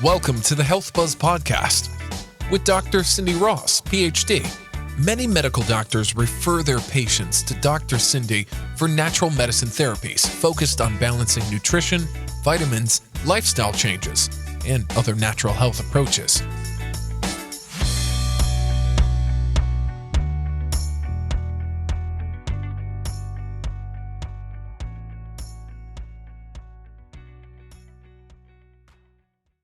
Welcome to the Health Buzz Podcast with Dr. Cindy Ross, PhD. Many medical doctors refer their patients to Dr. Cindy for natural medicine therapies focused on balancing nutrition, vitamins, lifestyle changes, and other natural health approaches.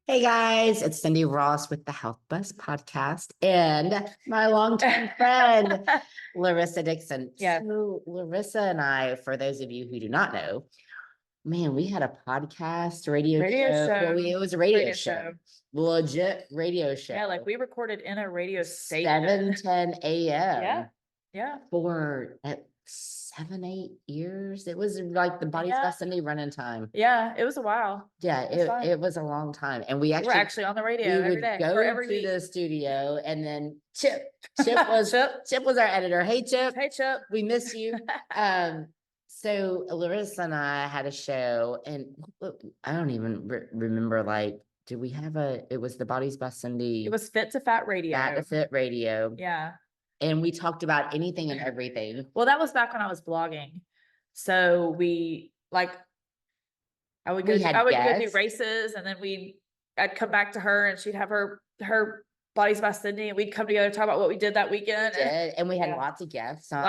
Hey guys, it's Cindy Ross with the Health Buzz Podcast and my longtime friend, Larisa Dixon. Yeah. So Larisa and I, for those of you who do not know, man, we had a podcast, radio show. Well, it was a radio show. Legit radio show. Yeah, like we recorded in a radio station. 7:10 a.m. Yeah. For 7-8 years. It was like the body's destiny running time. Yeah, it was a while. Yeah, it was a long time. And we We're actually on the radio every day. Go every to week. the studio, and then Chip was our editor. Hey Chip. Hey Chip. We miss you. So Larisa and I had a show, and I don't even remember, like, did we have it was the body's destiny. It was Fit to Fat Radio. Fat to Fit Radio. Yeah. And we talked about anything and everything. Well, that was back when I was blogging. So I would go do races, and then I'd come back to her, and she'd have her body's best Sydney, and we'd come together and talk about what we did that weekend. And we had lots of guests on,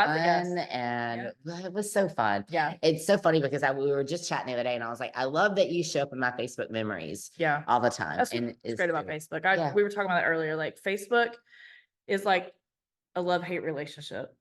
and it was so fun. Yeah. It's so funny because we were just chatting the other day, and I was like, I love that you show up in my Facebook memories all the time. That's what's great about Facebook. We were talking about that earlier. Like, Facebook is like a love-hate relationship.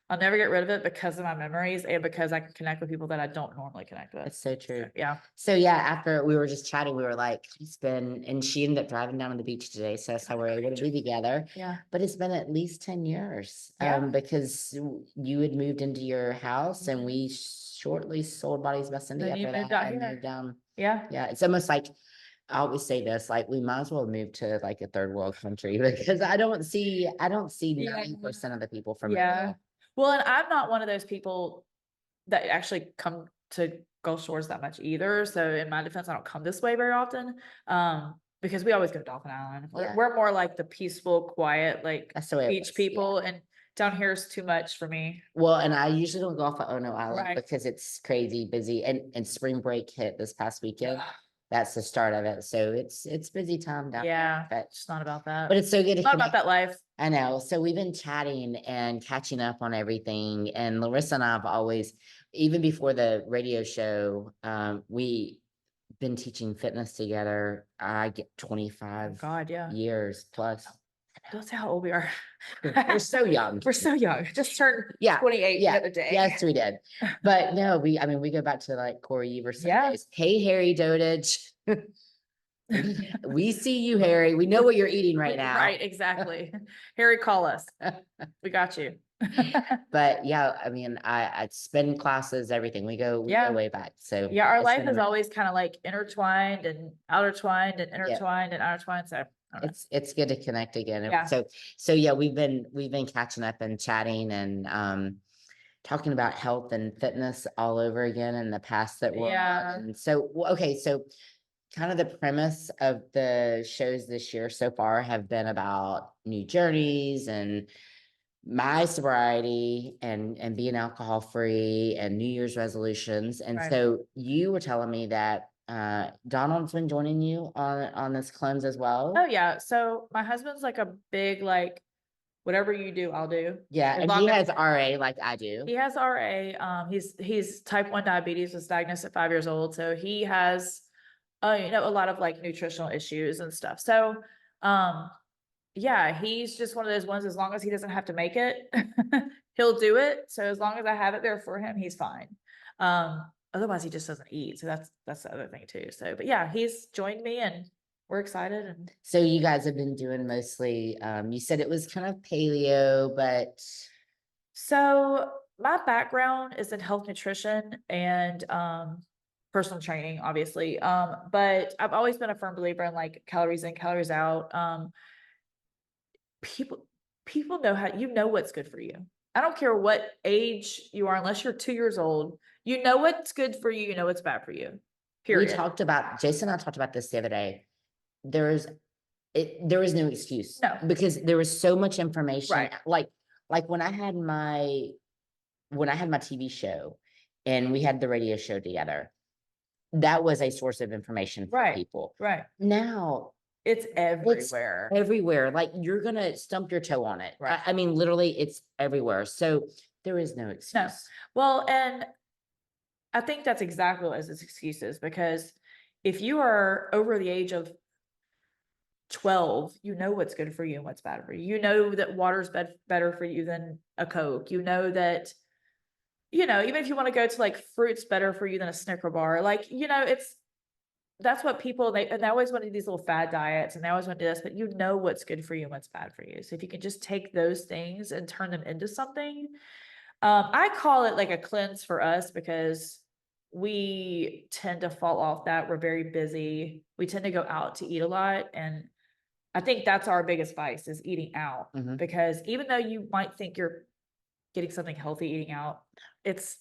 I'll never get rid of it because of my memories and because I can connect with people that I don't normally connect with. It's so true. So, yeah. After we were just chatting, we were like, and she ended up driving down to the beach today. So that's how we're able to be together. Yeah. But it's been at least 10 years because you had moved into your house, and we shortly sold Body's Best India after that and moved down. Yeah. Yeah. It's almost like, I always say this, like, we might as well move to like a third world country, because I don't see 90% of the people from here. Well, and I'm not one of those people that actually come to Gulf Shores that much either. So in my defense, I don't come this way very often. Because we always go to Dolphin Island. We're more like the peaceful, quiet, like beach people. And down here is too much for me. Well, and I usually don't go off of Ono Island because it's crazy busy, and spring break hit this past weekend. That's the start of it. So it's busy time down there. But it's not about that. But it's so good. It's not about that life. I know. So we've been chatting and catching up on everything. And Larisa and I have always, even before the radio show, we been teaching fitness together. I get 25 years plus. Don't say how old we are. We're so young. We're so young. Just turned 28 the other day. Yes, we did. But no, we go back to like Corey Everson days. Hey, Harry Dodage. We see you, Harry. We know what you're eating right now. Right, exactly. Harry, call us. We got you. But yeah, I mean, I spin classes, everything. We go way back. So our life is always kind of like intertwined and outertwined and intertwined and outertwined. So it's good to connect again. So yeah, we've been catching up and chatting and talking about health and fitness all over again in the past that we're on. And so so kind of the premise of the shows this year so far have been about new journeys and my sobriety and being alcohol free and New Year's resolutions. And so you were telling me that Donald's been joining you on this cleanse as well. Oh yeah. So my husband's like a big, like, whatever you do, I'll do. Yeah. And he has RA like I do. He has RA. He's type 1 diabetes, was diagnosed at 5 years old. So he has, a lot of like nutritional issues and stuff. So, he's just one of those ones, as long as he doesn't have to make it, he'll do it. So as long as I have it there for him, he's fine. Otherwise he just doesn't eat. So that's the other thing too. So, but yeah, he's joined me and we're excited. And so you guys have been doing mostly, you said it was kind of paleo, but. So my background is in health nutrition and, personal training, obviously. But I've always been a firm believer in like calories in, calories out. People know what's good for you. I don't care what age you are, unless you're 2 years old, you know what's good for you, you know what's bad for you. Period. Jason and I talked about this the other day. there is no excuse. No. Because there was so much information. Right. Like when I had my TV show and we had the radio show together, that was a source of information for people. Right. Now it's everywhere. Everywhere. Like you're going to stump your toe on it. Right. I mean, literally it's everywhere. So there is no excuse. No. Well, and I think that's exactly what is excuses, because if you are over the age of 12, you know what's good for you and what's bad for you. You know that water's better for you than a Coke. You know that, even if you want to go to like fruit's better for you than a Snicker bar, like, that's what people, they always want to do these little fad diets and they always want to do this, but you know what's good for you and what's bad for you. So if you can just take those things and turn them into something, I call it like a cleanse for us, because we tend to fall off that. We're very busy. We tend to go out to eat a lot. And I think that's our biggest vice, is eating out, because even though you might think you're getting something healthy eating out, it's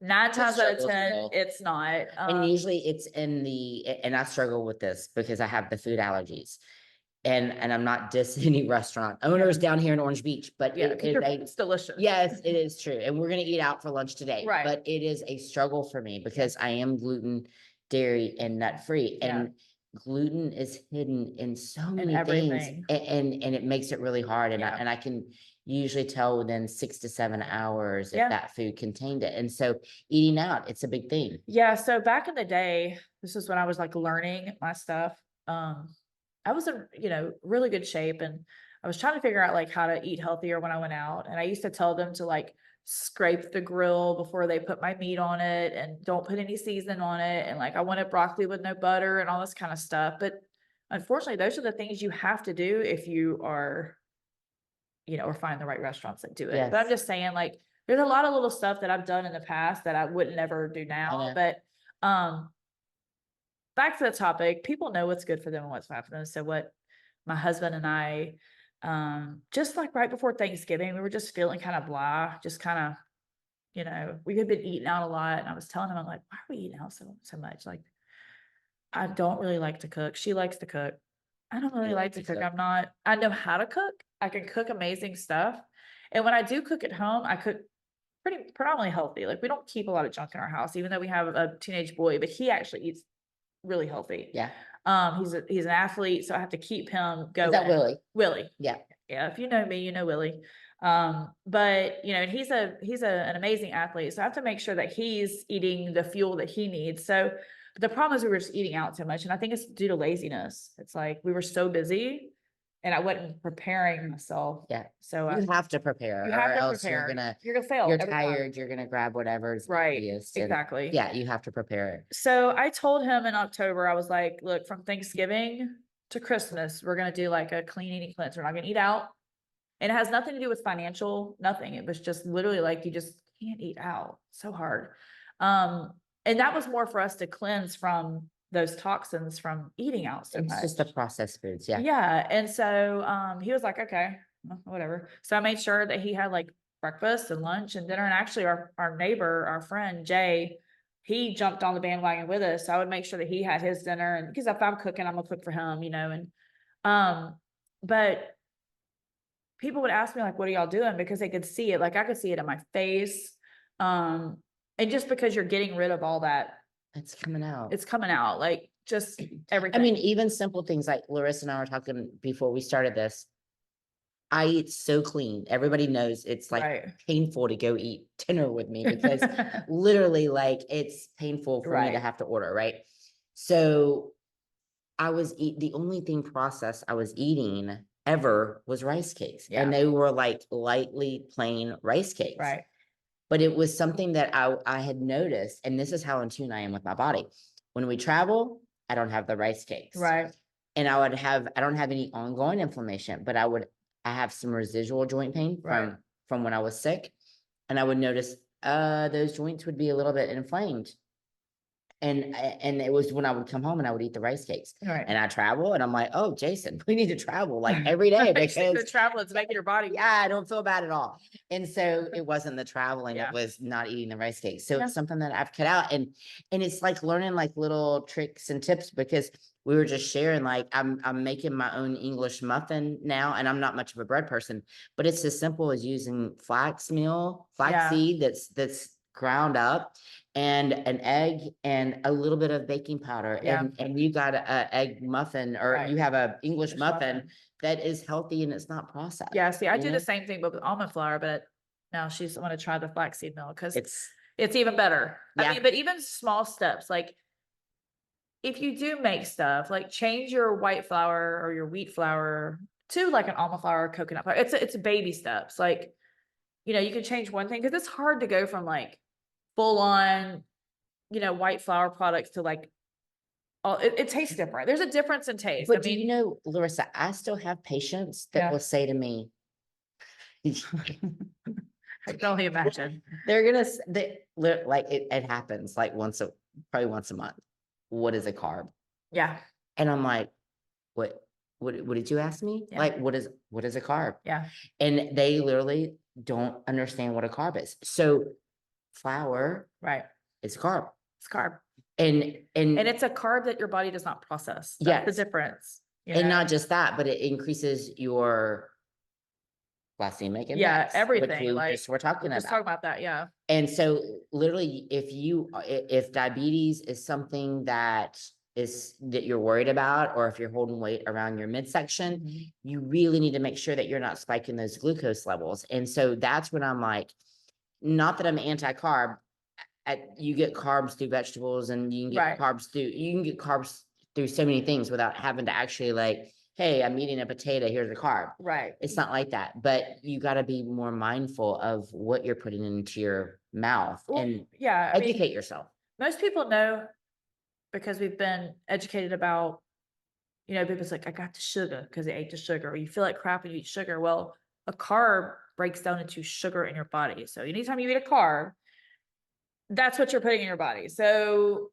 9 times out of 10, it's not. And usually it's and I struggle with this because I have the food allergies. And I'm not dissing any restaurant owners down here in Orange Beach, but it's delicious. Yes, it is true. And we're going to eat out for lunch today, right? But it is a struggle for me because I am gluten, dairy, and nut free. And gluten is hidden in so many things, and it makes it really hard. And I can usually tell within 6 to 7 hours if that food contained it. And so eating out, it's a big thing. Yeah. So back in the day, this is when I was like learning my stuff. I was in, really good shape, and I was trying to figure out like how to eat healthier when I went out. And I used to tell them to like scrape the grill before they put my meat on it, and don't put any seasoning on it. And like, I wanted broccoli with no butter and all this kind of stuff. But unfortunately, those are the things you have to do if you are, or find the right restaurants that do it. Yes. But I'm just saying, like, there's a lot of little stuff that I've done in the past that I would never do now. But, back to the topic, people know what's good for them and what's bad for them. So what my husband and I, just like right before Thanksgiving, we were just feeling kind of blah, just kind of, we had been eating out a lot. And I was telling him, I'm like, why are we eating out so much? Like, I don't really like to cook. She likes to cook. I don't really like to cook. I know how to cook. I can cook amazing stuff. And when I do cook at home, I cook predominantly healthy. Like, we don't keep a lot of junk in our house, even though we have a teenage boy, but he actually eats really healthy. Yeah. He's an athlete, so I have to keep him going. Is that Willie? Willie. Yeah. Yeah. If you know me, you know Willie. But and he's an amazing athlete. So I have to make sure that he's eating the fuel that he needs. So the problem is we were just eating out too much. And I think it's due to laziness. It's like we were so busy and I wasn't preparing myself. Yeah. So you have to prepare. You have to else prepare. You're gonna fail. You're tired. You're gonna grab whatever's right. easiest. Exactly. Yeah, you have to prepare it. So I told him in October, I was like, look, from Thanksgiving to Christmas, we're gonna do like a clean eating cleanse. We're not gonna eat out. And it has nothing to do with financial, nothing. It was just literally like, you just can't eat out. So hard. And that was more for us to cleanse from those toxins from eating out so much. It's just the processed foods. Yeah. Yeah. And so he was like, okay, well, whatever. So I made sure that he had like breakfast and lunch and dinner. And actually our neighbor, our friend Jay, he jumped on the bandwagon with us. So I would make sure that he had his dinner. And because if I'm cooking, I'm gonna cook for him, and but people would ask me like, what are y'all doing? Because they could see it. Like I could see it in my face. And just because you're getting rid of all that, it's coming out. It's coming out. Like just everything. I mean, even simple things like Larissa and I were talking before we started this. I eat so clean. Everybody knows it's like painful to go eat dinner with me because literally like it's painful for me to have to order. Right. So I was the only thing processed I was eating ever was rice cakes. And they were like lightly plain rice cakes. Right. But it was something that I had noticed, and this is how in tune I am with my body. When we travel, I don't have the rice cakes. Right. And I don't have any ongoing inflammation, but I have some residual joint pain from when I was sick. And I would notice those joints would be a little bit inflamed. and it was when I would come home and I would eat the rice cakes. Right. And I travel and I'm like, oh, Jason, we need to travel like every day because the travel is making your body. Yeah, I don't feel bad at all. And so it wasn't the traveling, it was not eating the rice cakes. So it's something that I've cut out. And it's like learning like little tricks and tips, because we were just sharing, like, I'm making my own English muffin now, and I'm not much of a bread person, but it's as simple as using flaxseed that's ground up, and an egg and a little bit of baking powder, and you got a egg muffin, or you have a English muffin that is healthy and it's not processed. Yeah, see, I do the same thing, but with almond flour, but now she's want to try the flaxseed milk because it's even better. I mean, but even small steps, like if you do make stuff, like change your white flour or your wheat flour to like an almond flour or coconut flour. It's baby steps. Like, you can change one thing, because it's hard to go from like full on, white flour products to like, it tastes different. There's a difference in taste. But do you know, Larisa, I still have patients that will say to me, I can only imagine. Like it happens like probably once a month. What is a carb? Yeah. And I'm like, what did you ask me? Yeah. Like, what is a carb? Yeah. And they literally don't understand what a carb is. So flour, is a carb. It's carb. And it's a carb that your body does not process. That's the difference. And not just that, but it increases your glycemic index. Everything. Which we're talking about. Just talk about that. Yeah. And so literally, if diabetes is something that you're worried about, or if you're holding weight around your midsection, you really need to make sure that you're not spiking those glucose levels. And so that's when I'm like, not that I'm anti-carb, you get carbs through vegetables, and you can get carbs through so many things without having to actually like, hey, I'm eating a potato, here's a carb. Right. It's not like that, but you got to be more mindful of what you're putting into your mouth and educate yourself. Most people know, because we've been educated about, people's like, I got the sugar because they ate the sugar, or you feel like crap when you eat sugar. Well, a carb breaks down into sugar in your body. So anytime you eat a carb, that's what you're putting in your body. So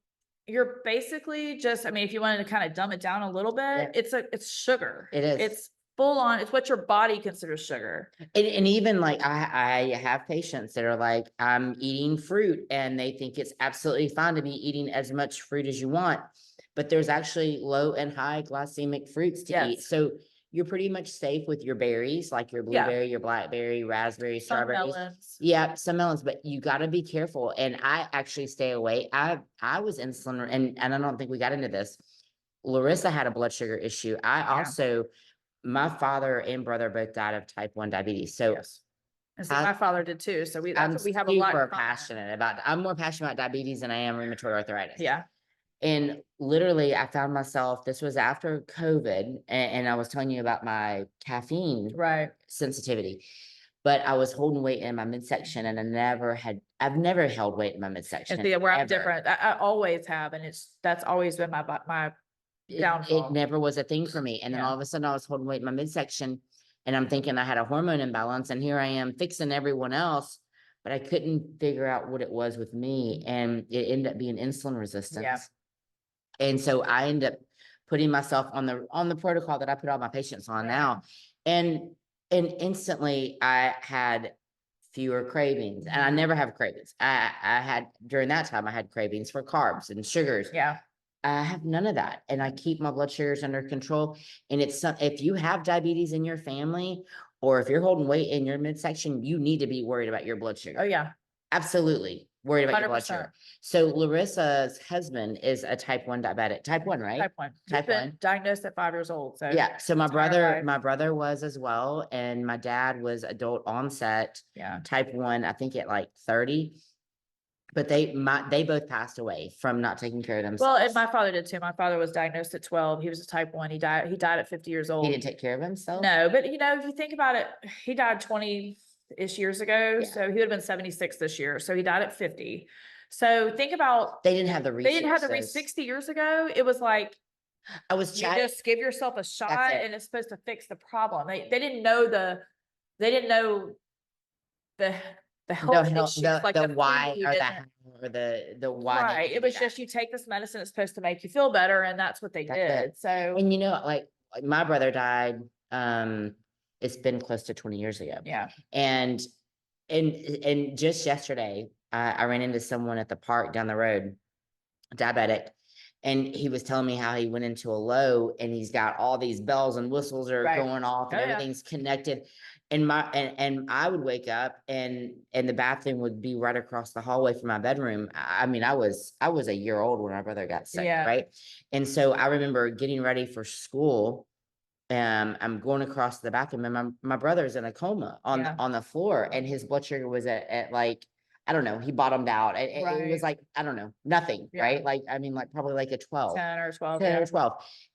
you're basically just, if you wanted to kind of dumb it down a little bit, it's sugar. It is. It's full on. It's what your body considers sugar. And even like I have patients that are like, I'm eating fruit, and they think it's absolutely fine to be eating as much fruit as you want, but there's actually low and high glycemic fruits to eat. So you're pretty much safe with your berries, like your blueberry, your blackberry, raspberry, strawberries. Some melons, but you got to be careful. And I actually stay away. I was insulin, and I don't think we got into this. Larisa had a blood sugar issue. My father and brother both died of type 1 diabetes. So and so my father did too. So we have a lot passionate about. I'm more passionate about diabetes than I am rheumatoid arthritis. Yeah. And literally, I found myself, this was after COVID, and I was telling you about my caffeine sensitivity, but I was holding weight in my midsection, and I've never held weight in my midsection. And see, where I'm different. I always have, and that's always been my downfall. It never was a thing for me. And then all of a sudden I was holding weight in my midsection, and I'm thinking I had a hormone imbalance, and here I am fixing everyone else, but I couldn't figure out what it was with me. And it ended up being insulin resistance. Yeah. And so I ended up putting myself on the protocol that I put all my patients on now. And instantly I had fewer cravings, and I never have cravings. I had, during that time, I had cravings for carbs and sugars. Yeah. I have none of that. And I keep my blood sugars under control. And if you have diabetes in your family, or if you're holding weight in your midsection, you need to be worried about your blood sugar. Oh yeah. Absolutely. Worried about 100%. your blood sugar. So Larissa's husband is a type 1 diabetic. Type 1, right? Type 1. Type 1. Diagnosed at 5 years old. So yeah. So my brother was as well. And my dad was adult onset. Yeah. Type 1, I think at like 30. But they both passed away from not taking care of themselves. Well, and my father did too. My father was diagnosed at 12. He was a type 1. He died at 50 years old. He didn't take care of himself? No, but if you think about it, he died 20-ish years ago. Yeah. So he would have been 76 this year. So he died at 50. So think about, they didn't have the resources. 60 years ago. It was like, you just give yourself a shot, and it's supposed to fix the problem. They didn't know the the health issues, like the the why food or the and how or the why. they right. need It to do was that. just, you take this medicine, it's supposed to make you feel better, and that's what they That's did. it. So, And like my brother died, it's been close to 20 years ago. yeah. And just yesterday, I ran into someone at the park down the road, diabetic, and he was telling me how he went into a low and he's got all these bells and whistles are Right. going off and Oh, yeah. everything's connected. And and I would wake up and the bathroom would be right across the hallway from my bedroom. I mean, I was a year old when my brother got sick, Yeah. right? And so I remember getting ready for school. I'm going across the bathroom and my brother's in a coma on Yeah. on the floor, and his blood sugar was at like, I don't know, he bottomed out. It was Right. like, I don't know, nothing, Yeah. right? Like, I mean, like probably like a 12, 10 or 12. 10 Yeah. or 12.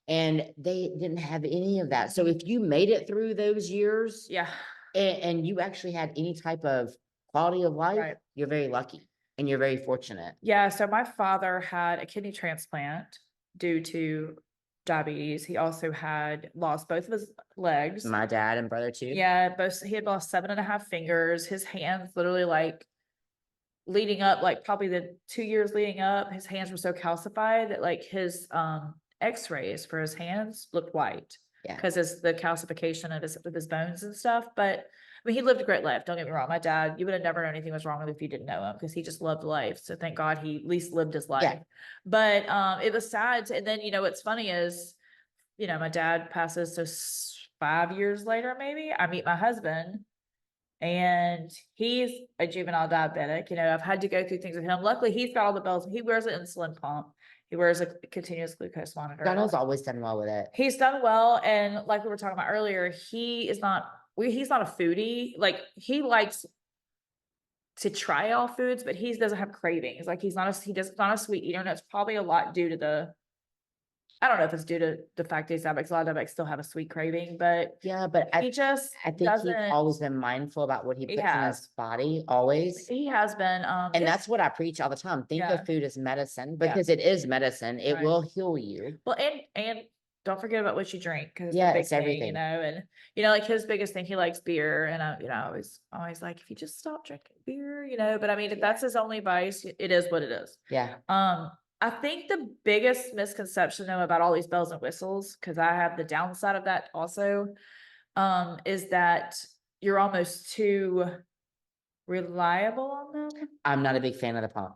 And they didn't have any of that. So if you made it through those years Yeah. and you actually had any type of quality of life, Right. you're very lucky and you're very fortunate. Yeah. So my father had a kidney transplant due to diabetes. He also had lost both of his legs. My dad and brother too. Yeah, he had lost 7.5 fingers. His hands literally, like, leading up, like probably the 2 years leading up, his hands were so calcified that like his x-rays for his hands looked white. Yeah. Because it's the calcification of his bones and stuff. But I mean, he lived a great life. Don't get me wrong. My dad, you would have never known anything was wrong with him if you didn't know him, because he just loved life. So thank God he at least lived his life. Yeah. But it was sad. And then, what's funny is, my dad passes, so 5 years later, maybe I meet my husband, and he's a juvenile diabetic. I've had to go through things with him. Luckily, he's got all the bells. He wears an insulin pump. He wears a continuous glucose monitor. Donald's always done well with it. He's done well. And like we were talking about earlier, he's not a foodie. Like, he likes to try all foods, but he doesn't have cravings. Like, he's not a sweet eater. And it's probably a lot due to I don't know if it's due to the fact that he's diabetic. A lot of diabetics still have a sweet craving, but yeah, but I think he's always been mindful about what he puts in his body, always. He has been. And that's what I preach all the time. Think of food as medicine, because it is medicine. It will heal you. Well, and don't forget about what you drink, because it's everything. And like his biggest thing, he likes beer, and I always like, if you just stop drinking beer, but I mean, if that's his only vice, it is what it is. Yeah. I think the biggest misconception, though, about all these bells and whistles, because I have the downside of that also, is that you're almost too reliable on them. I'm not a big fan of the pump.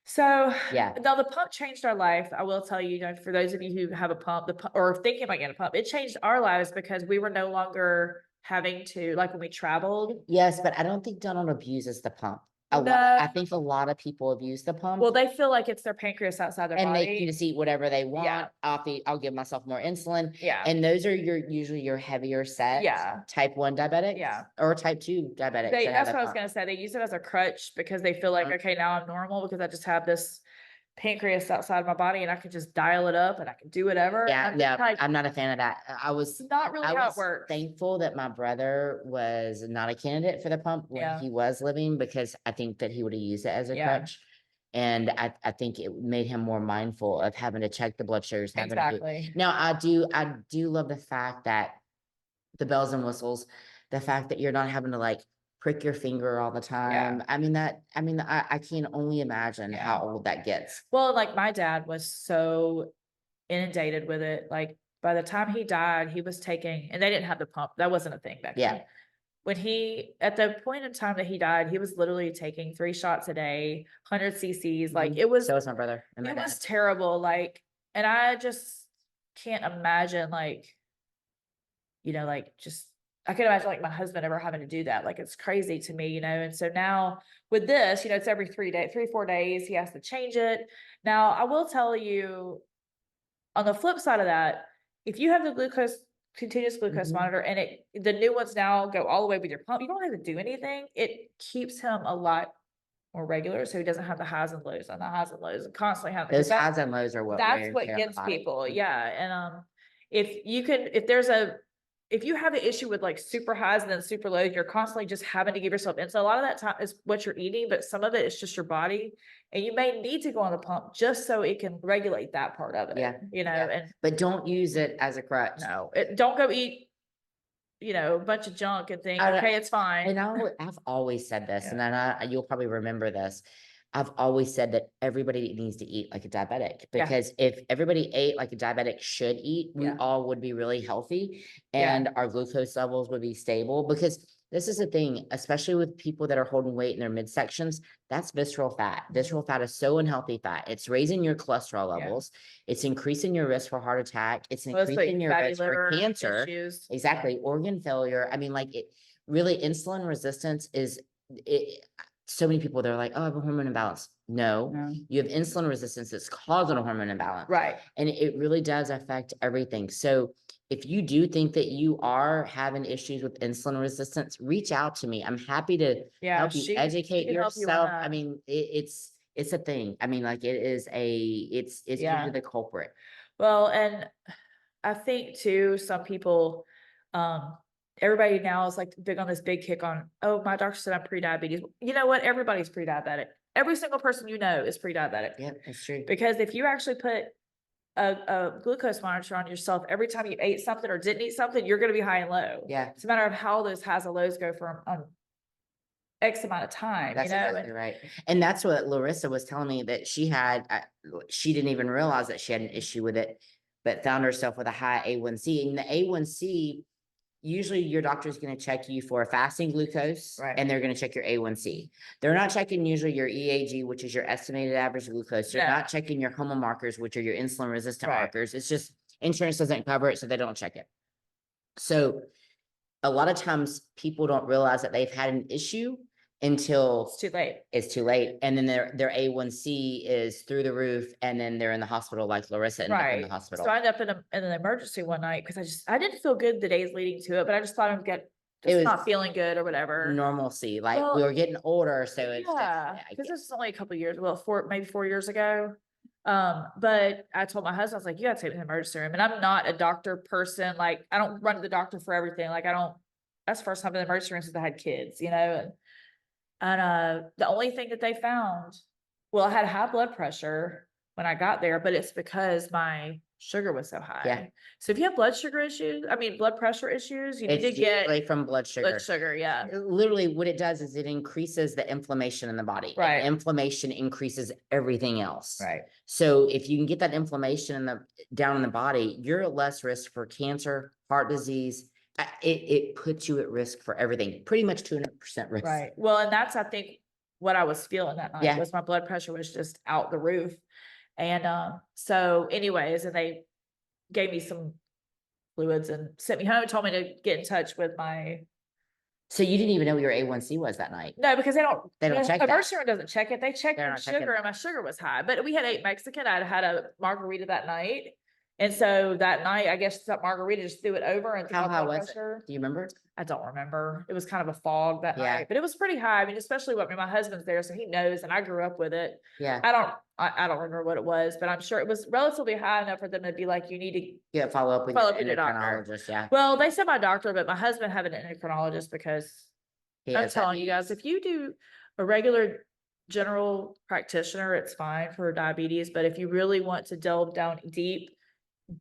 So yeah, now the pump changed our life. I will tell you, for those of you who have a pump, or thinking about getting a pump, it changed our lives, because we were no longer having to, like, when we traveled. Yes, but I don't think Donald abuses the pump. I think a lot of people abuse the pump. Well, they feel like it's their pancreas outside their body. And they can just eat whatever they want. I'll give myself more insulin. Yeah. And those are usually your heavier set. Yeah. Type 1 diabetics. Yeah. Or type 2 diabetics. That's what I was going to say. They use it as a crutch, because they feel like, okay, now I'm normal because I just have this pancreas outside my body and I can just dial it up and I can do whatever. Yeah. I'm not a fan of that. I was not really how it works. Thankful that my brother was not a candidate for the pump when he was living, because I think that he would have used it as a crutch. And I think it made him more mindful of having to check the blood sugars. Exactly. Now I do love the fact that the bells and whistles, the fact that you're not having to like prick your finger all the time. I can only imagine how old that gets. Well, like, my dad was so inundated with it. Like, by the time he died, he was taking, and they didn't have the pump. That wasn't a thing back then. When at the point in time that he died, he was literally taking 3 shots a day, 100 cc's. Like, it was. So was my brother. And it was terrible. Like, and I just can't imagine, like, just. I can imagine, like, my husband ever having to do that. Like, it's crazy to me, And so now with this, it's every 3-4 days, he has to change it. Now, I will tell you, on the flip side of that, if you have the continuous glucose monitor, and the new ones now go all the way with your pump, you don't have to do anything. It keeps him a lot more regular, so he doesn't have the highs and lows and constantly have those highs and lows are that's what gets people. Yeah. And if you have an issue with like super highs and then super lows, you're constantly just having to give yourself insulin. A lot of that time is what you're eating, but some of it is just your body. And you may need to go on the pump just so it can regulate that part of it. Yeah. And but don't use it as a crutch. No, don't go eat a bunch of junk and think, okay, it's fine. And I've always said this, and you'll probably remember this. I've always said that everybody needs to eat like a diabetic, because if everybody ate like a diabetic should eat, we all would be really healthy and our glucose levels would be stable. Because this is the thing, especially with people that are holding weight in their midsections, that's visceral fat. Visceral fat is so unhealthy fat. It's raising your cholesterol levels. It's increasing your risk for heart attack. It's increasing your risk for cancer. Issues. Exactly. Organ failure. I mean, like, it really, insulin resistance is it. So many people, they're like, oh, I have a hormone imbalance. No, you have insulin resistance that's causing a hormone imbalance. Right. And it really does affect everything. So if you do think that you are having issues with insulin resistance, reach out to me. I'm happy to help you educate yourself. I mean, it's a thing. I mean, like, it's usually the culprit. Well, and I think too, some people, everybody now is like big on this big kick on, oh, my doctor said I'm pre-diabetes. You know what? Everybody's pre-diabetic. Every single person is pre-diabetic. Yeah, that's true. Because if you actually put a glucose monitor on yourself every time you ate something or didn't eat something, you're going to be high and low. Yeah. It's a matter of how those highs and lows go for X amount of time. That's exactly right. And that's what Larisa was telling me, that she had, she didn't even realize that she had an issue with it, but found herself with a high A1C. And the A1C, usually your doctor is going to check you for fasting glucose, and they're going to check your A1C. They're not checking usually your EAG, which is your estimated average glucose. They're not checking your HOMA markers, which are your insulin resistant markers. It's just insurance doesn't cover it, so they don't check it. So a lot of times people don't realize that they've had an issue until it's too late. And then their A1C is through the roof, and then they're in the hospital, like Larisa ended up in the hospital. So I ended up in an emergency one night because I didn't feel good the days leading to it, but I just thought I'd not feeling good or whatever. Normalcy, like, we were getting older, so it's because this is only a couple of years, maybe 4 years ago. But I told my husband, I was like, you gotta take me to the emergency room. And I'm not a doctor person. Like, I don't run to the doctor for everything. Like, that's the first time in the emergency room since I had kids, And the only thing that they found, well, I had high blood pressure when I got there, but it's because my sugar was so high. Yeah. So if you have blood pressure issues, you need to get from blood sugar. Blood sugar, yeah. Literally, what it does is it increases the inflammation in the body. Right. And inflammation increases everything else. Right. So if you can get that inflammation down in the body, you're at less risk for cancer, heart disease. It puts you at risk for everything, pretty much 200% risk. Right. Well, and that's, I think, what I was feeling that night was my blood pressure was just out the roof. And so anyways, and they gave me some fluids and sent me home and told me to get in touch with my. So you didn't even know what your A1C was that night? No, because they don't check that. Emergency room doesn't check it. They check my sugar, and my sugar was high. But we had ate Mexican. I had a margarita that night. And so that night, I guess that margarita just threw it over. And how high was it? Do you remember? I don't remember. It was kind of a fog that night, but it was pretty high. I mean, especially my husband's there, so he knows, and I grew up with it. Yeah. I don't remember what it was, but I'm sure it was relatively high enough for them to be like, you need to follow up with your endocrinologist. Yeah. Well, they said my doctor, but my husband had an endocrinologist because I'm telling you guys, if you do a regular general practitioner, it's fine for diabetes. But if you really want to delve down deep,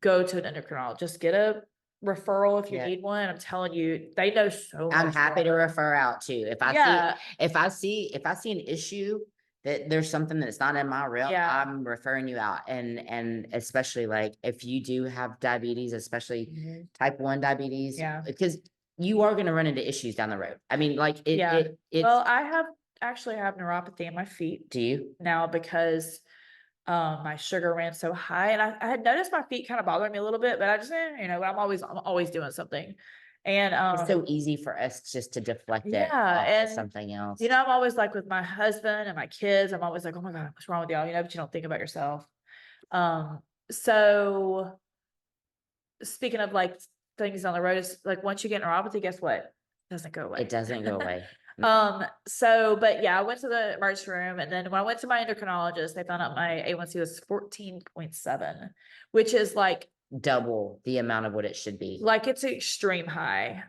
go to an endocrinologist, get a referral if you need one. I'm telling you, they know so much. I'm happy to refer out too. If I see an issue that there's something that's not in my realm, I'm referring you out. And especially like if you do have diabetes, especially type 1 diabetes, because you are going to run into issues down the road. I mean, like well, I actually have neuropathy in my feet. Do you? Now because my sugar ran so high, and I had noticed my feet kind of bothering me a little bit, but I just, I'm always doing something. And it's so easy for us just to deflect it and to something else. I'm always like with my husband and my kids, I'm always like, oh my God, what's wrong with y'all? But you don't think about yourself. So speaking of like things on the road, it's like once you get neuropathy, guess what? It doesn't go away. It doesn't go away. But I went to the emergency room, and then when I went to my endocrinologist, they found out my A1C was 14.7, which is like double the amount of what it should be. Like it's extreme high.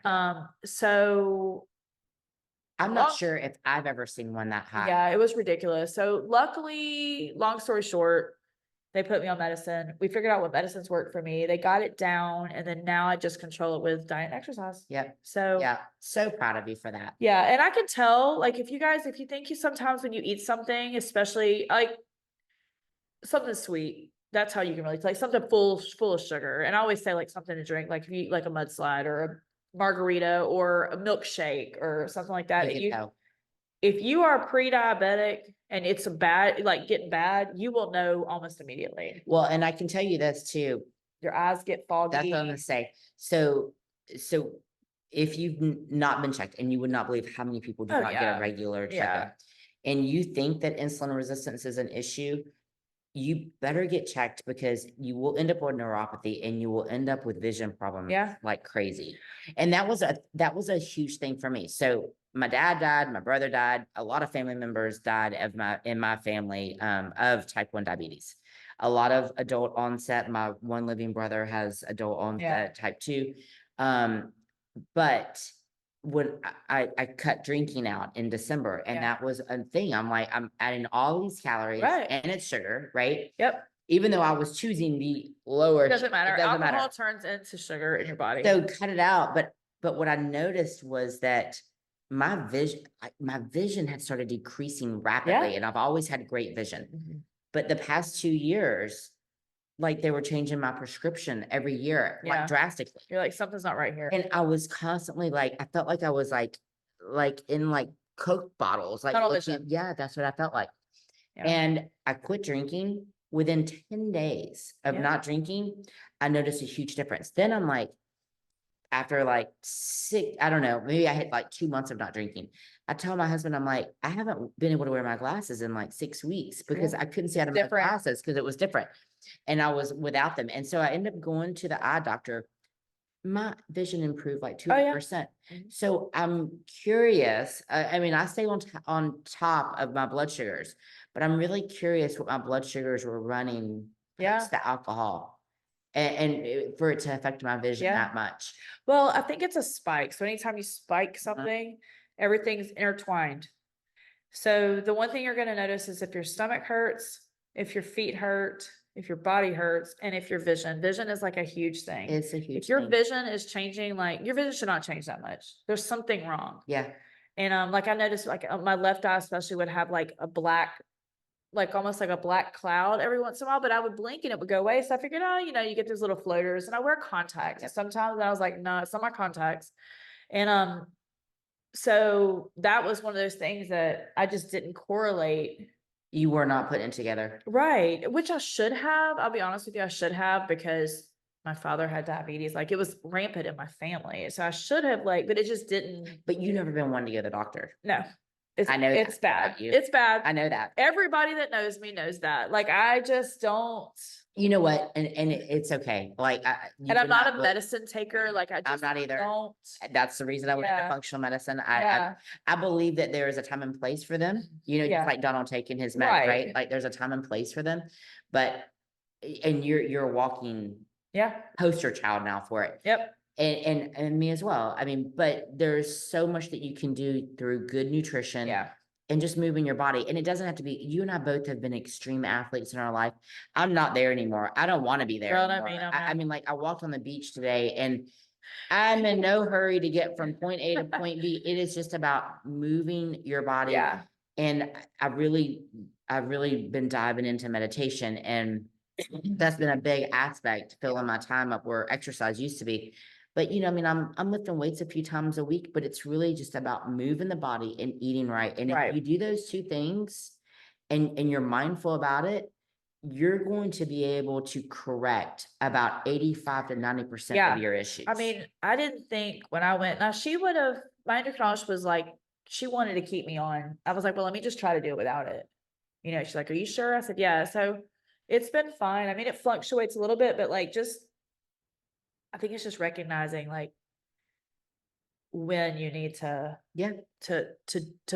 So I'm not sure if I've ever seen one that high. Yeah, it was ridiculous. So luckily, long story short, They put me on medicine. We figured out what medicines worked for me. They got it down. And then now I just control it with diet and exercise. Yep. So yeah, so proud of you for that. Yeah. And I can tell, like, if you think you sometimes when you eat something, especially like something sweet, that's how you can really like something full of sugar. And I always say like something to drink, like if you eat like a mudslide or a margarita or a milkshake or something like that. If you are pre-diabetic and it's like getting bad, you will know almost immediately. Well, and I can tell you this too. Your eyes get foggy. That's what I'm gonna say. So if you've not been checked, and you would not believe how many people do not get a regular checkup, and you think that insulin resistance is an issue, you better get checked, because you will end up with neuropathy and you will end up with vision problems like crazy. And that was a huge thing for me. So my dad died, my brother died, a lot of family members died in my family of type 1 diabetes. A lot of adult onset. My one living brother has adult onset type 2. But when I cut drinking out in December, and that was a thing. I'm like, I'm adding all these calories and it's sugar, right? Yep. Even though I was choosing the lower, it doesn't matter. Alcohol turns into sugar in your body. So cut it out. But what I noticed was that my vision had started decreasing rapidly, and I've always had great vision. But the past 2 years, like, they were changing my prescription every year, like drastically. You're like, something's not right here. And I was constantly like, I felt like I was like in like Coke bottles, like that's what I felt like. And I quit drinking. Within 10 days of not drinking, I noticed a huge difference. Then I'm like, after like 6, I don't know, maybe I hit like 2 months of not drinking. I tell my husband, I'm like, I haven't been able to wear my glasses in like 6 weeks, because I couldn't see out of my glasses because it was different. And I was without them. And so I ended up going to the eye doctor. My vision improved like 200%. So I'm curious. I mean, I stay on top of my blood sugars, but I'm really curious what my blood sugars were running past the alcohol. And for it to affect my vision that much. Well, I think it's a spike. So anytime you spike something, everything's intertwined. So the one thing you're going to notice is if your stomach hurts, if your feet hurt, if your body hurts, and if your vision is like a huge thing. It's a huge thing. If your vision is changing, like your vision should not change that much. There's something wrong. Yeah. And like I noticed, like my left eye especially would have like a black, like almost like a black cloud every once in a while, but I would blink and it would go away. So I figured, you get those little floaters, and I wear contacts. And sometimes I was like, no, it's not my contacts. And so that was one of those things that I just didn't correlate. You were not putting it together. Right. Which I should have. I'll be honest with you, I should have, because my father had diabetes. Like, it was rampant in my family. So I should have, like, but it just didn't. But you never been one to go to the doctor. No. I know it's bad. It's bad. I know that. Everybody that knows me knows that. Like, I just don't. You know what? And it's okay. Like, and I'm not a medicine taker. Like, I'm not either. Don't. That's the reason I went into functional medicine. I believe that there is a time and place for them. Just like Donald taking his meds, right? Like, there's a time and place for them. But, and you're a walking poster child now for it. Yep. And me as well. I mean, but there's so much that you can do through good nutrition. And just moving your body. And it doesn't have to be, you and I both have been extreme athletes in our life. I'm not there anymore. I don't want to be there anymore. I mean, like, I walked on the beach today, and I'm in no hurry to get from point A to point B. It is just about moving your body. And I've really been diving into meditation, and that's been a big aspect, filling my time up where exercise used to be. But, I mean, I'm lifting weights a few times a week, but it's really just about moving the body and eating right. And if you do those two things and you're mindful about it, you're going to be able to correct about 85 to 90% of your issues. I mean, I didn't think when I went, now my endocrinologist was like, she wanted to keep me on. I was like, well, let me just try to do it without it. She's like, are you sure? I said, yeah. So it's been fine. I mean, it fluctuates a little bit, but like, I think it's just recognizing like when you need to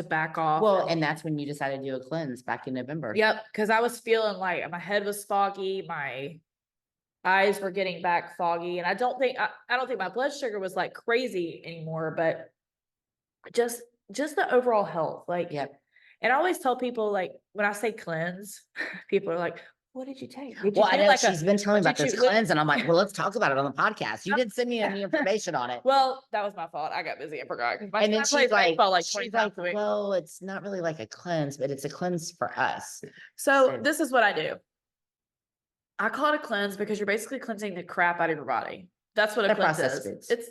back off. Well, and that's when you decided to do a cleanse back in November. Yep. Cause I was feeling like my head was foggy. My eyes were getting back foggy. And I don't think my blood sugar was like crazy anymore, but just the overall health. Like, and I always tell people, like, when I say cleanse, people are like, what did you take? Did Well, I you do know like she's been telling me about this what- cleanse, and I'm like, well, let's talk about it on the podcast. You did send me any information on it. Well, that was my fault. I got busy. I forgot. And then she's like, she's like, well, it's not really like a cleanse, but it's a cleanse for us. So this is what I do. I call it a cleanse because you're basically cleansing the crap out of your body. That's what a cleanse is. Foods. It's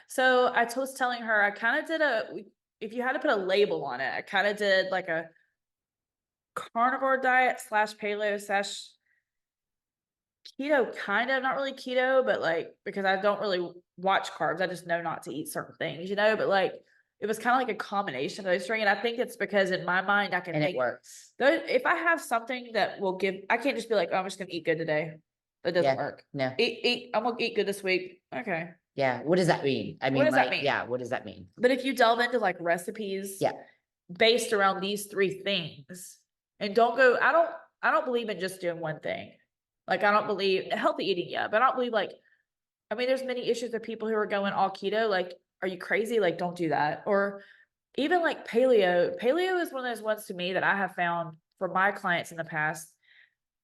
So I was telling her, I kind of did if you had to put a label on it, I kind of did like a carnivore diet / paleo / keto, kind of, not really keto, but like, because I don't really watch carbs. I just know not to eat certain things, but like, it was kind of like a combination of those three. And I think it's because in my mind, I can and it works. If I have something that will I can't just be like, oh, I'm just going to eat good today. That doesn't work. No. I'm going to eat good this week. Okay. Yeah. What does that mean? I mean, what does that mean? Yeah. What does that mean? But if you delve into like recipes based around these three things, and I don't believe in just doing one thing. Like, I don't believe healthy eating, but I don't believe there's many issues with people who are going all keto. Like, are you crazy? Like, don't do that. Or even like paleo. Paleo is one of those ones to me that I have found for my clients in the past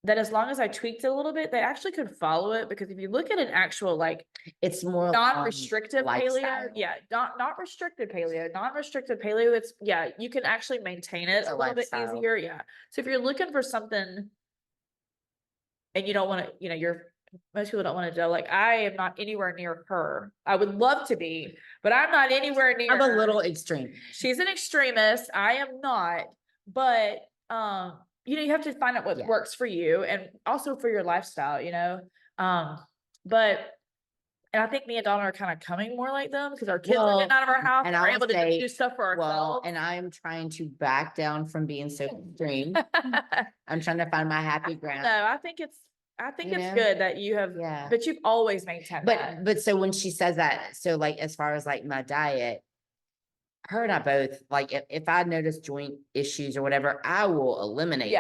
that as long as I tweaked it a little bit, they actually could follow it. Because if you look at an actual, like, it's more non-restrictive paleo, not restricted paleo, non-restricted paleo, it's, you can actually maintain it a little bit easier. Yeah. So if you're looking for something and you don't want to, most people don't want to do, like, I am not anywhere near her. I would love to be, but I'm not anywhere near I'm her. a little extreme. She's an extremist. I am not, but, you have to find out what works for you and also for your lifestyle, and I think me and Donna are kind of coming more like them because our kids are getting out of our house and we're able to do stuff for ourselves. And I'm trying to back down from being so extreme. I'm trying to find my happy ground. No, I think it's good that you have, but you've always maintained that. But so when she says that, so like, as far as like my diet, her and I both, like, if I notice joint issues or whatever, I will eliminate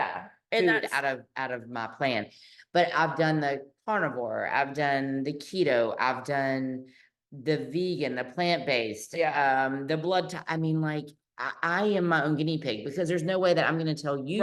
food out of my plan. But I've done the carnivore, I've done the keto, I've done the vegan, the plant-based, the blood. I mean, like, I am my own guinea pig because there's no way that I'm going to tell you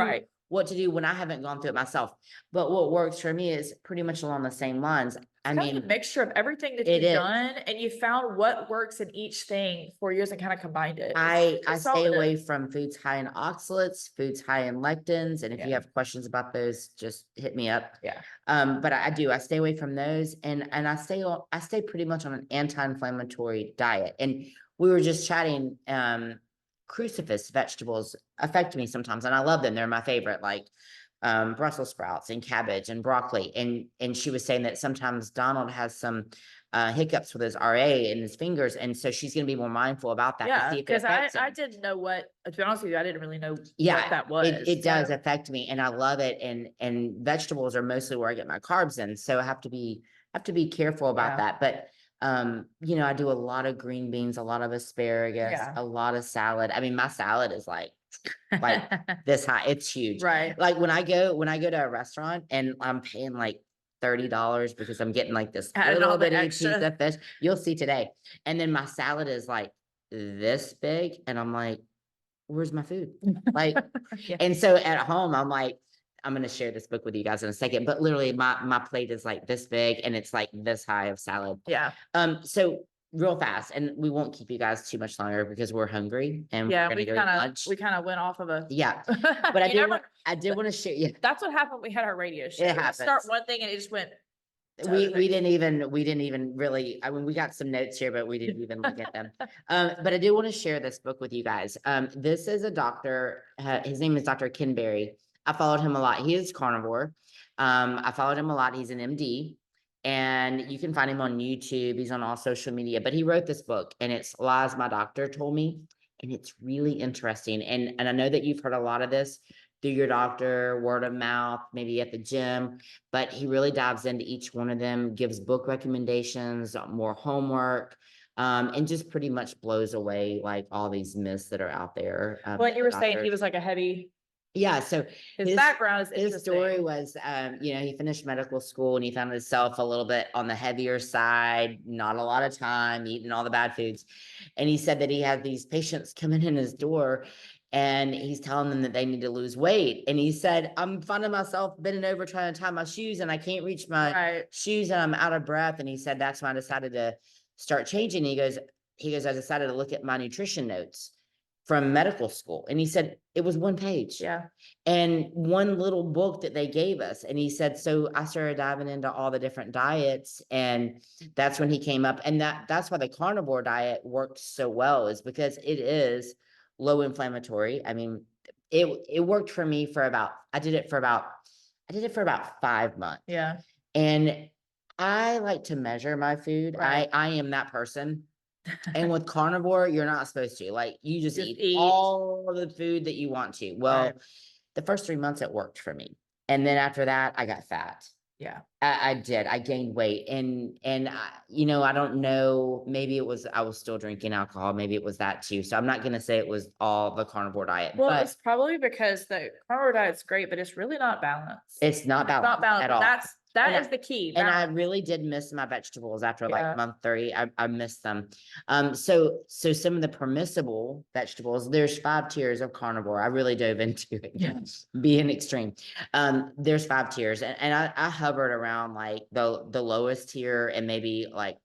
what to do when I haven't gone through it myself. But what works for me is pretty much along the same lines. I mean, a mixture of everything that you've done, and you found what works in each thing for years and kind of combined it. I stay away from foods high in oxalates, foods high in lectins. And if you have questions about those, just hit me up. But I stay away from those, and I stay pretty much on an anti-inflammatory diet. And we were just chatting, crucifix vegetables affect me sometimes, and I love them. They're my favorite, like Brussels sprouts and cabbage and broccoli. And she was saying that sometimes Donald has some hiccups with his RA in his fingers, and so she's going to be more mindful about that. Yeah, because I didn't know to be honest with you, I didn't really know what that was. It does affect me, and I love it. And vegetables are mostly where I get my carbs in, so I have to be careful about that. But I do a lot of green beans, a lot of asparagus, a lot of salad. I mean, my salad is like this high. It's huge. Right. Like when I go to a restaurant and I'm paying like $30 because I'm getting like this little bit of piece of fish, you'll see today. And then my salad is like this big. And I'm like, where's my food? Like, and so at home, I'm like, I'm going to share this book with you guys in a second, but literally my plate is like this big and it's like this high of salad. Yeah. So real fast, and we won't keep you guys too much longer because we're hungry and we're going to go to lunch. We kind of went off of a, but I did want to share. Yeah. That's what happened when we had our radio show. It happens. Start one thing and it just went. We didn't even really, I mean, we got some notes here, but we didn't even look at them. But I do want to share this book with you guys. This is a doctor, his name is Dr. Ken Berry. I followed him a lot. He is carnivore. I followed him a lot. He's an MD, and you can find him on YouTube. He's on all social media, but he wrote this book, and it's Lies My Doctor Told Me. And it's really interesting. And I know that you've heard a lot of this through your doctor, word of mouth, maybe at the gym, but he really dives into each one of them, gives book recommendations, more homework, and just pretty much blows away like all these myths that are out there. Well, you were saying he was like a heavy. Yeah, so his background is interesting. His story was, he finished medical school and he found himself a little bit on the heavier side, not a lot of time, eating all the bad foods. And he said that he had these patients coming in his door and he's telling them that they need to lose weight. And he said, I'm finding myself bending over trying to tie my shoes and I can't reach my shoes and I'm out of breath. And he said, that's when I decided to start changing. He goes, I decided to look at my nutrition notes from medical school. And he said, it was one page. Yeah. And one little book that they gave us. And he said, so I started diving into all the different diets. And that's when he came up. And that's why the carnivore diet worked so well, is because it is low inflammatory. I mean, it worked for me for about, I did it for about 5 months. Yeah. And I like to measure my food. I am that person. And with carnivore, you're not supposed to. Like, you just eat all the food that you want to. Well, the first 3 months it worked for me. And then after that, I got fat. Yeah. I did. I gained weight. And I don't know, maybe it was, I was still drinking alcohol. Maybe it was that too. So I'm not going to say it was all the carnivore diet. Well, it's probably because the carnivore diet's great, but it's really not balanced. It's not balanced at all. That is the key. And I really did miss my vegetables after like month 30. I missed them. So some of the permissible vegetables, there's 5 tiers of carnivore. I really dove into it, being extreme. There's 5 tiers, and I hovered around like the lowest tier and maybe like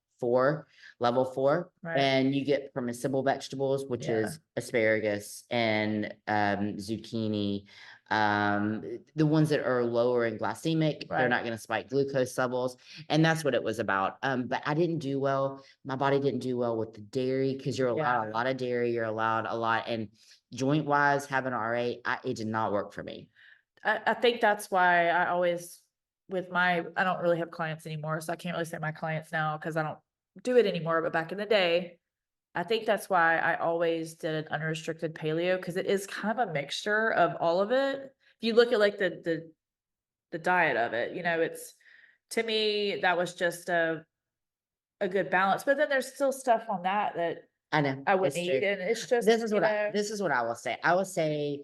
level 4. And you get permissible vegetables, which is asparagus and zucchini. The ones that are lower in glycemic, they're not going to spike glucose levels. And that's what it was about. But I didn't do well. My body didn't do well with the dairy, because you're allowed a lot of dairy. You're allowed a lot. And joint wise, having RA, it did not work for me. I think that's why I always, I don't really have clients anymore. So I can't really say my clients now, because I don't do it anymore. But back in the day, I think that's why I always did an unrestricted paleo, because it is kind of a mixture of all of it. If you look at like the diet of it, it's, to me, that was just a good balance. But then there's still stuff on that I know I wouldn't eat. And it's just, this is what I will say. I will say,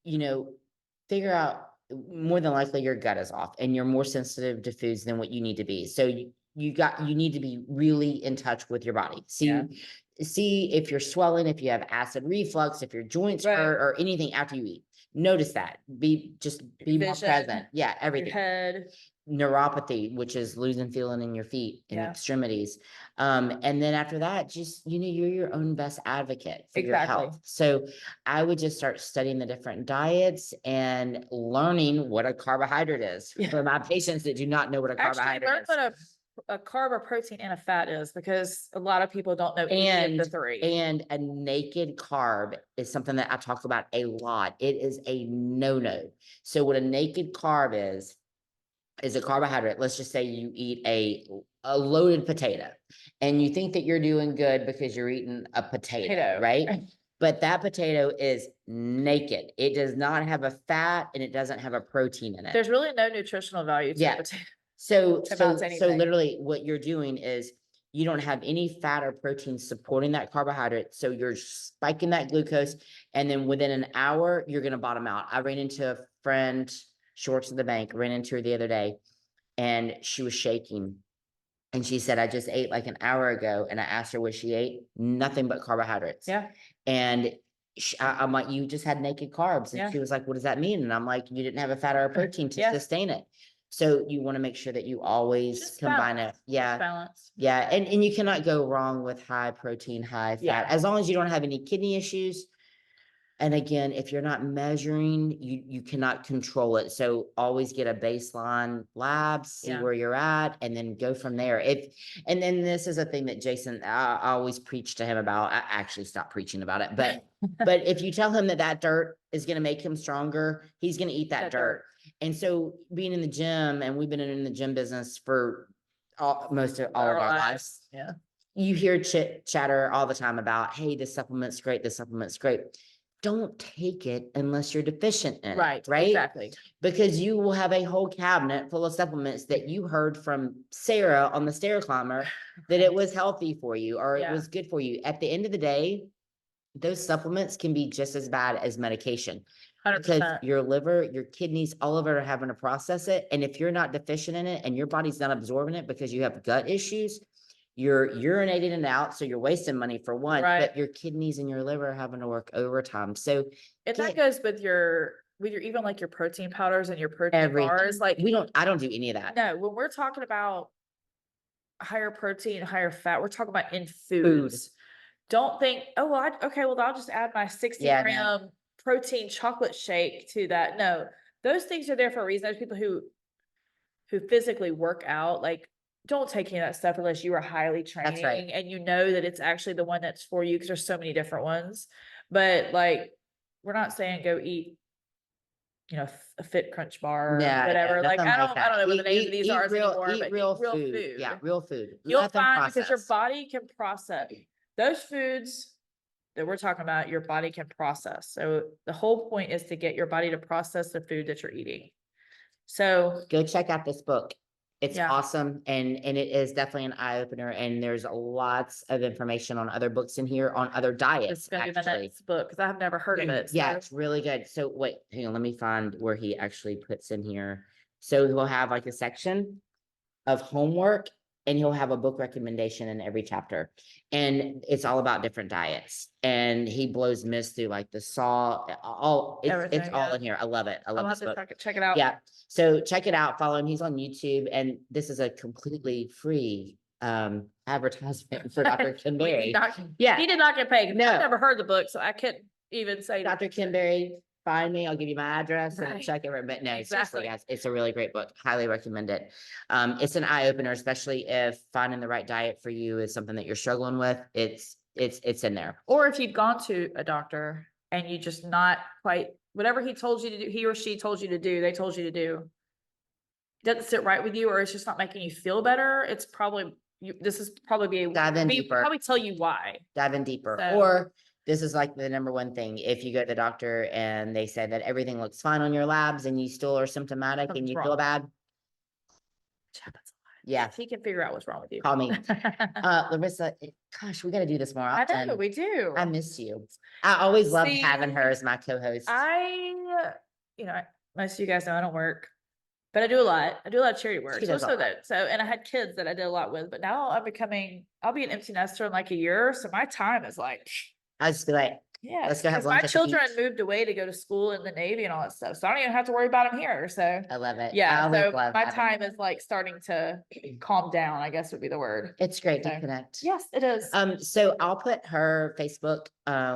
figure out, more than likely your gut is off and you're more sensitive to foods than what you need to be. So you need to be really in touch with your body. See if you're swelling, if you have acid reflux, if your joints hurt or anything after you eat. Notice that. Be more present. Yeah, everything. Your head. Neuropathy, which is losing feeling in your feet and extremities. And then after that, just, you're your own best advocate for your health. So I would just start studying the different diets and learning what a carbohydrate is for my patients that do not know what a carbohydrate is. What a carb, a protein, and a fat is, because a lot of people don't know any of the 3. And a naked carb is something that I talk about a lot. It is a no-no. So what a naked carb is a carbohydrate. Let's just say you eat a loaded potato and you think that you're doing good because you're eating a potato. Right? But that potato is naked. It does not have a fat and it doesn't have a protein in it. There's really no nutritional value to a potato. So literally what you're doing is you don't have any fat or protein supporting that carbohydrate. So you're spiking that glucose. And then within an hour, you're going to bottom out. I ran into a friend, she works at the bank, ran into her the other day, and she was shaking. And she said, I just ate like an hour ago. And I asked her what she ate. Nothing but carbohydrates. And I'm like, you just had naked carbs. And she was like, what does that mean? And I'm like, you didn't have a fat or a protein to sustain it. So you want to make sure that you always just combine it. Balance. And you cannot go wrong with high protein, high fat, as long as you don't have any kidney issues. And again, if you're not measuring, you cannot control it. So always get a baseline lab, see where you're at, and then go from there. And then this is a thing that Jason, I always preach to him about. I actually stopped preaching about it, but if you tell him that dirt is going to make him stronger, he's going to eat that dirt. And so being in the gym, and we've been in the gym business for most of all of our lives. You hear chatter all the time about, hey, this supplement's great. This supplement's great. Don't take it unless you're deficient in it. Right? Exactly. Because you will have a whole cabinet full of supplements that you heard from Sarah on the stair climber that it was healthy for you or it was good for you. At the end of the day, those supplements can be just as bad as medication. 100%. Because your liver, your kidneys, all of it are having to process it. And if you're not deficient in it and your body's not absorbing it because you have gut issues, you're urinating it out, so you're wasting money for one, Right. but your kidneys and your liver are having to work overtime. So And that goes with your even like your protein powders and your protein everything. bars. Like I don't do any of that. no, when we're talking about higher protein, higher fat, we're talking about in foods. Don't think, oh, well, I'll just add my 60 gram protein chocolate shake to that. No, those things are there for a reason. There's people who physically work out, like, don't take any of that stuff unless you are highly training. That's right. And you know that it's actually the one that's for you, because there's so many different ones. But like, we're not saying go eat, a Fit Crunch bar or whatever. Like, I don't know what the names of these are anymore, but real food. Yeah, real food. You'll find, because your body can process those foods that we're talking about, your body can process. So the whole point is to get your body to process the food that you're eating. So go check out this book. It's awesome. And it is definitely an eye opener. And there's lots of information on other books in here on other diets. It's gonna be the next book, because I have never heard of it. So. Yeah, it's really good. So wait, hang on, let me find where he actually puts in here. So he'll have like a section of homework, and he'll have a book recommendation in every chapter. And it's all about different diets. And he blows myths through like the salt, it's all in here. I love it. I love this book. Check it out. Yeah. So check it out. Follow him. He's on YouTube. And this is a completely free advertisement for Dr. Kim Berry. Yeah. He did not get paid. No. I've never heard the book, so I couldn't even say Dr. Kim Berry, find me. I'll give you my address and check it. But no, seriously, guys, it's a really great book. Highly recommend it. It's an eye opener, especially if finding the right diet for you is something that you're struggling with. It's in there. Or if you've gone to a doctor and you just not quite, whatever he told you to do, he or she told you to do, they told you to do, doesn't sit right with you, or it's just not making you feel better. It's probably, this is probably dive in deeper. Probably tell you why. Dive in deeper. So, or this is like the number one thing. If you go to the doctor and they say that everything looks fine on your labs and you still are symptomatic and you feel bad. Yeah. He can figure out what's wrong with you. Call me. Larisa, gosh, we got to do this more often. I know, we do. I miss you. I always loved having her as my co-host. Most of you guys know I don't work, but I do a lot. I do a lot of charity work. And I had kids that I did a lot with, but now I'll be an empty nester in like a year. So my time is like, I just be like, yeah, let's go have lunch. My children moved away to go to school in the Navy and all that stuff, so I don't even have to worry about them here. So I love it. Yeah, so my time is like starting to calm down, I guess would be the word. It's great to connect. Yes, it is. So I'll put her Facebook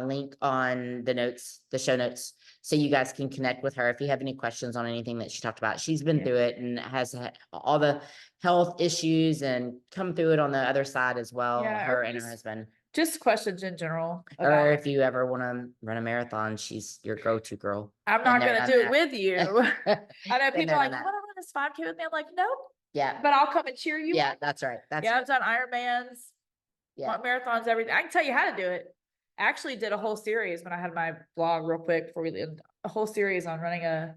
link on the show notes, so you guys can connect with her if you have any questions on anything that she talked about. She's been through it and has all the health issues and come through it on the other side as well. Her and her husband. Just questions in general. Or if you ever want to run a marathon, she's your go-to girl. I'm not going to do it with you. I know people are like, you want to run this 5K with me? I'm like, nope. Yeah. But I'll come and cheer you. Yeah, that's right. I've done Ironmans, marathons, everything. I can tell you how to do it. I actually did a whole series when I had my blog real quick before we did a whole series on running a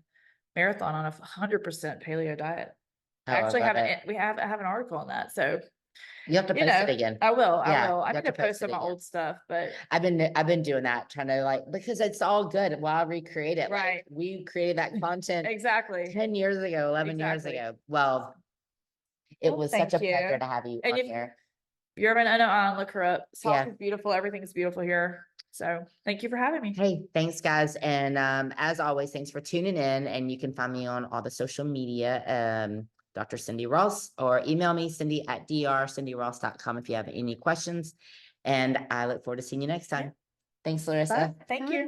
marathon on a 100% paleo diet. I actually have an article on that. So you have to post it again. I will. I need to post some of my old stuff, but I've been doing that, trying to because it's all good. I'll recreate it. Right. Like, we created that content exactly 10 years ago, 11 years ago. Well, it was such a pleasure to have you on here. You're an unknown, look her up. South is beautiful. Everything's beautiful here. So thank you for having me. Hey, thanks guys. And as always, thanks for tuning in. And you can find me on all the social media. Dr. Cindy Ross, or email me, cindy@drcindyross.com if you have any questions. And I look forward to seeing you next time. Thanks, Larisa. Bye. Thank you.